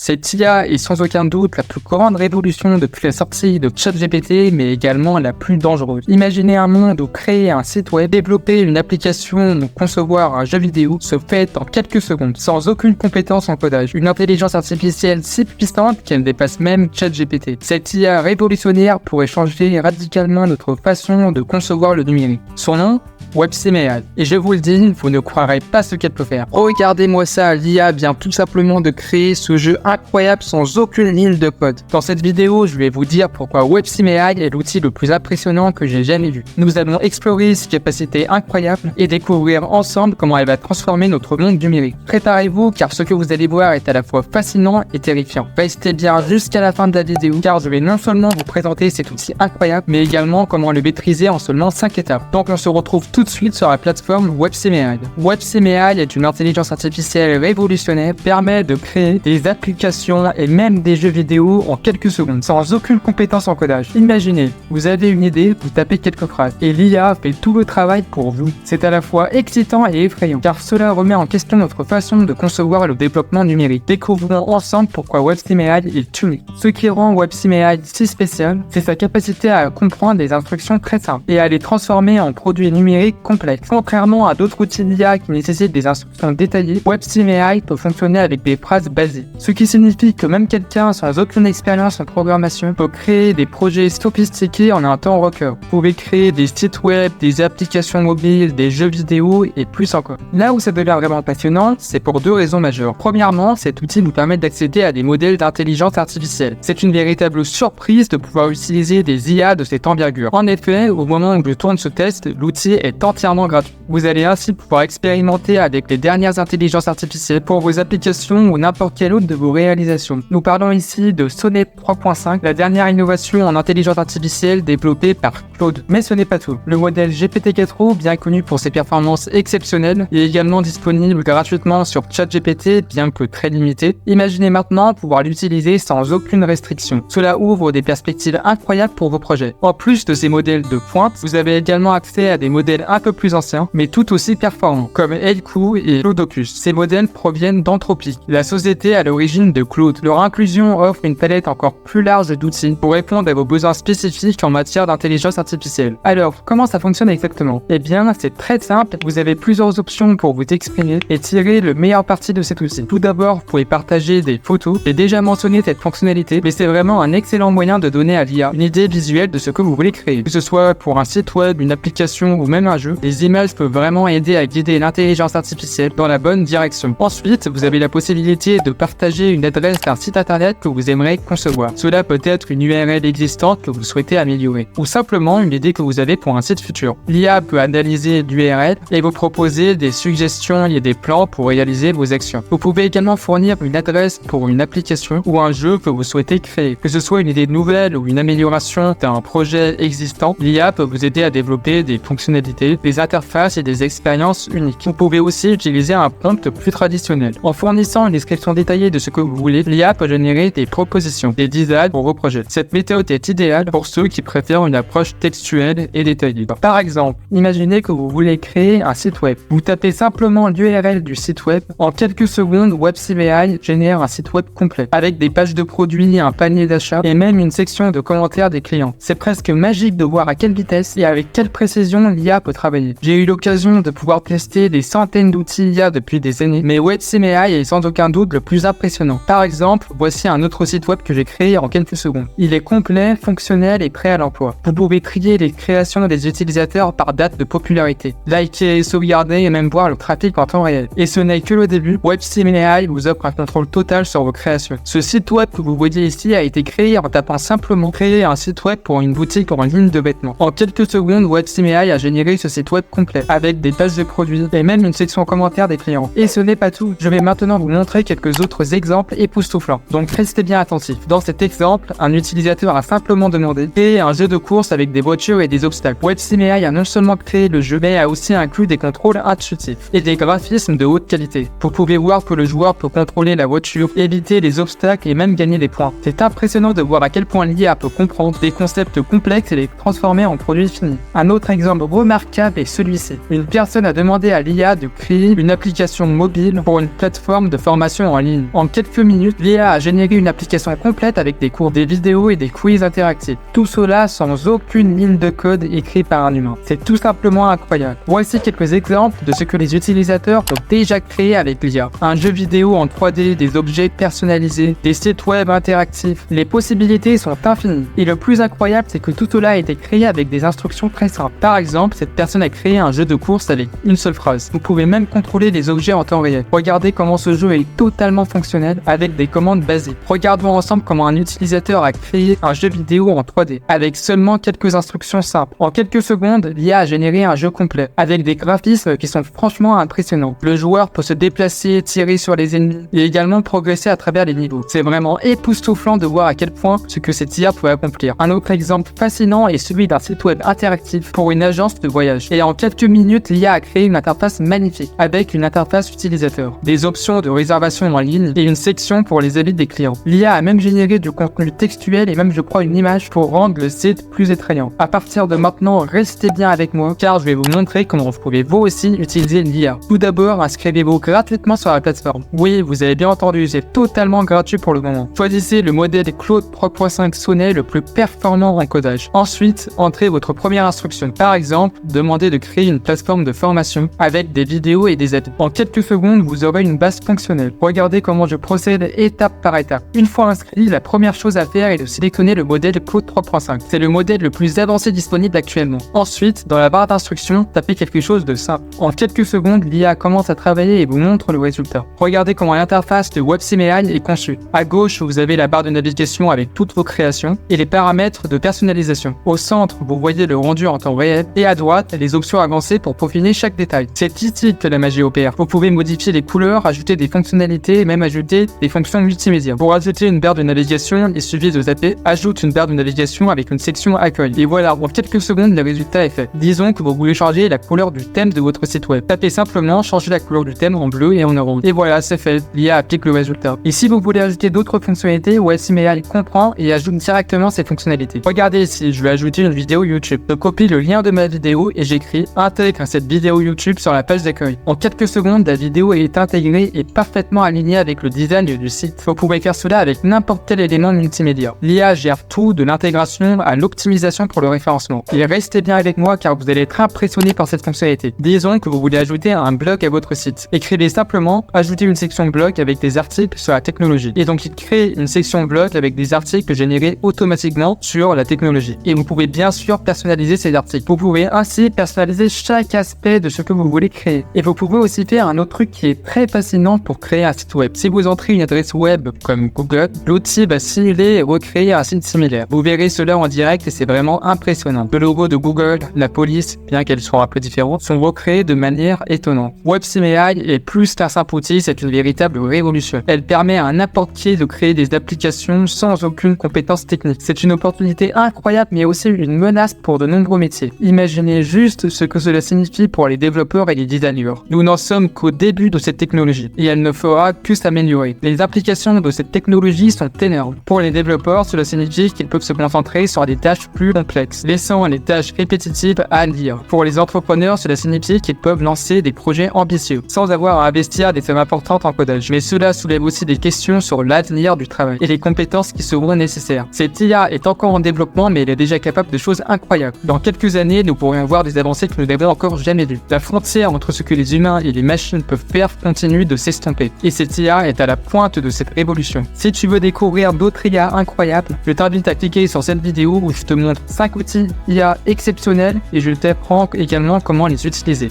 Cette IA est sans aucun doute la plus grande révolution depuis la sortie de ChatGPT, mais également la plus dangereuse. Imaginez un monde où créer un site web, développer une application ou concevoir un jeu vidéo se fait en quelques secondes, sans aucune compétence en codage. Une intelligence artificielle si puissante qu'elle dépasse même ChatGPT. Cette IA révolutionnaire pourrait changer radicalement notre façon de concevoir le numérique. Son nom, WebCMAI. Et je vous le dis, vous ne croirez pas ce qu'elle peut faire. Regardez-moi ça, l'IA vient tout simplement de créer ce jeu incroyable sans aucune ligne de code. Dans cette vidéo, je vais vous dire pourquoi WebCMAI est l'outil le plus impressionnant que j'ai jamais vu. Nous allons explorer ses capacités incroyables et découvrir ensemble comment elle va transformer notre monde numérique. Préparez-vous car ce que vous allez voir est à la fois fascinant et terrifiant. Restez bien jusqu'à la fin de la vidéo car je vais non seulement vous présenter cet outil incroyable, mais également comment le maîtriser en seulement 5 étapes. Donc on se retrouve tout de suite sur la plateforme WebCMAI. WebCMAI est une intelligence artificielle révolutionnaire, permet de créer des applications et même des jeux vidéo en quelques secondes, sans aucune compétence en codage. Imaginez, vous avez une idée, vous tapez quelques phrases, et l'IA fait tout le travail pour vous. C'est à la fois excitant et effrayant, car cela remet en question notre façon de concevoir le développement numérique. Découvrons ensemble pourquoi WebCMAI est unique. Ce qui rend WebCMAI si spécial, c'est sa capacité à comprendre des instructions très simples et à les transformer en produits numériques complexes. Contrairement à d'autres outils d'IA qui nécessitent des instructions détaillées, WebCMAI peut fonctionner avec des phrases basiques. Ce qui signifie que même quelqu'un sans aucune expérience en programmation peut créer des projets sophistiqués en un temps record. Vous pouvez créer des sites web, des applications mobiles, des jeux vidéo et plus encore. Là où ça devient vraiment passionnant, c'est pour deux raisons majeures. Premièrement, cet outil nous permet d'accéder à des modèles d'intelligence artificielle. C'est une véritable surprise de pouvoir utiliser des IA de cette envergure. En effet, au moment où je tourne ce test, l'outil est entièrement gratuit. Vous allez ainsi pouvoir expérimenter avec les dernières intelligences artificielles pour vos applications ou n'importe quelle autre de vos réalisations. Nous parlons ici de Sonnet 3.5, la dernière innovation en intelligence artificielle développée par Claude. Mais ce n'est pas tout. Le modèle GPT-4o, bien connu pour ses performances exceptionnelles, est également disponible gratuitement sur ChatGPT, bien que très limité. Imaginez maintenant pouvoir l'utiliser sans aucune restriction. Cela ouvre des perspectives incroyables pour vos projets. En plus de ces modèles de pointe, vous avez également accès à des modèles un peu plus anciens, mais tout aussi performants, comme Heilku et Cloudocus. Ces modèles proviennent d'Anthropic, la société à l'origine de Claude. Leur inclusion offre une palette encore plus large d'outils pour répondre à vos besoins spécifiques en matière d'intelligence artificielle. Alors, comment ça fonctionne exactement? Eh bien, c'est très simple, vous avez plusieurs options pour vous exprimer et tirer le meilleur parti de cet outil. Tout d'abord, vous pouvez partager des photos. J'ai déjà mentionné cette fonctionnalité, mais c'est vraiment un excellent moyen de donner à l'IA une idée visuelle de ce que vous voulez créer. Que ce soit pour un site web, une application ou même un jeu, les images peuvent vraiment aider à guider l'intelligence artificielle dans la bonne direction. Ensuite, vous avez la possibilité de partager une adresse d'un site internet que vous aimeriez concevoir. Cela peut être une URL existante que vous souhaitez améliorer, ou simplement une idée que vous avez pour un site futur. L'IA peut analyser l'URL et vous proposer des suggestions et des plans pour réaliser vos actions. Vous pouvez également fournir une adresse pour une application ou un jeu que vous souhaitez créer. Que ce soit une idée nouvelle ou une amélioration d'un projet existant, l'IA peut vous aider à développer des fonctionnalités, des interfaces et des expériences uniques. Vous pouvez aussi utiliser un prompt plus traditionnel. En fournissant une description détaillée de ce que vous voulez, l'IA peut générer des propositions, des designs pour vos projets. Cette méthode est idéale pour ceux qui préfèrent une approche textuelle et détaillée. Par exemple, imaginez que vous voulez créer un site web. Vous tapez simplement l'URL du site web. En quelques secondes, WebCMAI génère un site web complet, avec des pages de produits, un panier d'achat et même une section de commentaires des clients. C'est presque magique de voir à quelle vitesse et avec quelle précision l'IA peut travailler. J'ai eu l'occasion de pouvoir tester des centaines d'outils IA depuis des années, mais WebCMAI est sans aucun doute le plus impressionnant. Par exemple, voici un autre site web que j'ai créé en quelques secondes. Il est complet, fonctionnel et prêt à l'emploi. Vous pouvez trier les créations des utilisateurs par date de popularité, liker, sauvegarder et même voir le trafic en temps réel. Et ce n'est que le début, WebCMAI vous offre un contrôle total sur vos créations. Ce site web que vous voyez ici a été créé en tapant simplement créer un site web pour une boutique en ligne de vêtements. En quelques secondes, WebCMAI a généré ce site web complet, avec des pages de produits et même une section commentaires des clients. Et ce n'est pas tout, je vais maintenant vous montrer quelques autres exemples époustouflants. Donc restez bien attentifs. Dans cet exemple, un utilisateur a simplement demandé créer un jeu de course avec des voitures et des obstacles. WebCMAI a non seulement créé le jeu, mais a aussi inclus des contrôles intuitifs et des graphismes de haute qualité. Vous pouvez voir que le joueur peut contrôler la voiture, éviter les obstacles et même gagner des points. C'est impressionnant de voir à quel point l'IA peut comprendre des concepts complexes et les transformer en produits finis. Un autre exemple remarquable cas est celui-ci. Une personne a demandé à l'IA de créer une application mobile pour une plateforme de formation en ligne. En quelques minutes, l'IA a généré une application complète avec des cours, des vidéos et des quiz interactifs. Tout cela sans aucune ligne de code écrite par un humain. C'est tout simplement incroyable. Voici quelques exemples de ce que les utilisateurs ont déjà créé avec l'IA. Un jeu vidéo en 3D, des objets personnalisés, des sites web interactifs. Les possibilités sont infinies. Et le plus incroyable, c'est que tout cela a été créé avec des instructions très simples. Par exemple, cette personne a créé un jeu de course avec une seule phrase. Vous pouvez même contrôler les objets en temps réel. Regardez comment ce jeu est totalement fonctionnel avec des commandes basiques. Regardons ensemble comment un utilisateur a créé un jeu vidéo en 3D avec seulement quelques instructions simples. En quelques secondes, l'IA a généré un jeu complet avec des graphismes qui sont franchement impressionnants. Le joueur peut se déplacer, tirer sur les ennemis et également progresser à travers les niveaux. C'est vraiment époustouflant de voir à quel point ce que cette IA peut accomplir. Un autre exemple fascinant est celui d'un site web interactif pour une agence de voyage. Et en quelques minutes, l'IA a créé une interface magnifique avec une interface utilisateur, des options de réservation en ligne et une section pour les avis des clients. L'IA a même généré du contenu textuel et même je crois une image pour rendre le site plus attrayant. À partir de maintenant, restez bien avec moi car je vais vous montrer comment vous pouvez vous aussi utiliser l'IA. Tout d'abord, inscrivez-vous gratuitement sur la plateforme. Oui, vous avez bien entendu, c'est totalement gratuit pour le moment. Choisissez le modèle Claude 3.5 Sonnet le plus performant en codage. Ensuite, entrez votre première instruction. Par exemple, demandez de créer une plateforme de formation avec des vidéos et des aides. En quelques secondes, vous aurez une base fonctionnelle. Regardez comment je procède étape par étape. Une fois inscrit, la première chose à faire est de sélectionner le modèle Claude 3.5. C'est le modèle le plus avancé disponible actuellement. Ensuite, dans la barre d'instructions, tapez quelque chose de simple. En quelques secondes, l'IA commence à travailler et vous montre le résultat. Regardez comment l'interface de WebSimAI est conçue. À gauche, vous avez la barre de navigation avec toutes vos créations et les paramètres de personnalisation. Au centre, vous voyez le rendu en temps réel et à droite, les options avancées pour peaufiner chaque détail. C'est ici que la magie opère. Vous pouvez modifier les couleurs, ajouter des fonctionnalités et même ajouter des fonctions multimédia. Pour ajouter une barre de navigation, il suffit de taper « Ajoute une barre de navigation avec une section accueil ». Et voilà, en quelques secondes, le résultat est fait. Disons que vous voulez changer la couleur du thème de votre site web. Tapez simplement « Changer la couleur du thème en bleu et en orange ». Et voilà, c'est fait. L'IA applique le résultat. Et si vous voulez ajouter d'autres fonctionnalités, WebSimAI comprend et ajoute directement ces fonctionnalités. Regardez ici, je vais ajouter une vidéo YouTube. Je copie le lien de ma vidéo et j'écris « Intègre cette vidéo YouTube sur la page d'accueil ». En quelques secondes, la vidéo est intégrée et parfaitement alignée avec le design du site. Vous pouvez faire cela avec n'importe quel élément multimédia. L'IA gère tout de l'intégration à l'optimisation pour le référencement. Et restez bien avec moi car vous allez être impressionné par cette fonctionnalité. Disons que vous voulez ajouter un blog à votre site. Écrivez simplement « Ajouter une section blog avec des articles sur la technologie ». Et donc il crée une section blog avec des articles générés automatiquement sur la technologie. Et vous pouvez bien sûr personnaliser ces articles. Vous pouvez ainsi personnaliser chaque aspect de ce que vous voulez créer. Et vous pouvez aussi faire un autre truc qui est très fascinant pour créer un site web. Si vous entrez une adresse web comme Google, l'outil va simuler et recréer un site similaire. Vous verrez cela en direct et c'est vraiment impressionnant. Le logo de Google, la police, bien qu'elles soient un peu différentes, sont recréés de manière étonnante. WebSimAI est plus qu'un simple outil, c'est une véritable révolution. Elle permet à n'importe qui de créer des applications sans aucune compétence technique. C'est une opportunité incroyable mais aussi une menace pour de nombreux métiers. Imaginez juste ce que cela signifie pour les développeurs et les designers. Nous n'en sommes qu'au début de cette technologie et elle ne fera que s'améliorer. Les applications de cette technologie sont énormes. Pour les développeurs, cela signifie qu'ils peuvent se concentrer sur des tâches plus complexes, laissant les tâches répétitives à lire. Pour les entrepreneurs, cela signifie qu'ils peuvent lancer des projets ambitieux sans avoir à investir des sommes importantes en codage. Mais cela soulève aussi des questions sur l'avenir du travail et les compétences qui seront nécessaires. Cette IA est encore en développement mais elle est déjà capable de choses incroyables. Dans quelques années, nous pourrions voir des avancées que nous n'avons encore jamais vues. La frontière entre ce que les humains et les machines peuvent faire continue de s'estomper. Et cette IA est à la pointe de cette révolution. Si tu veux découvrir d'autres IA incroyables, je t'invite à cliquer sur cette vidéo où je te montre 5 outils IA exceptionnels et je t'apprends également comment les utiliser.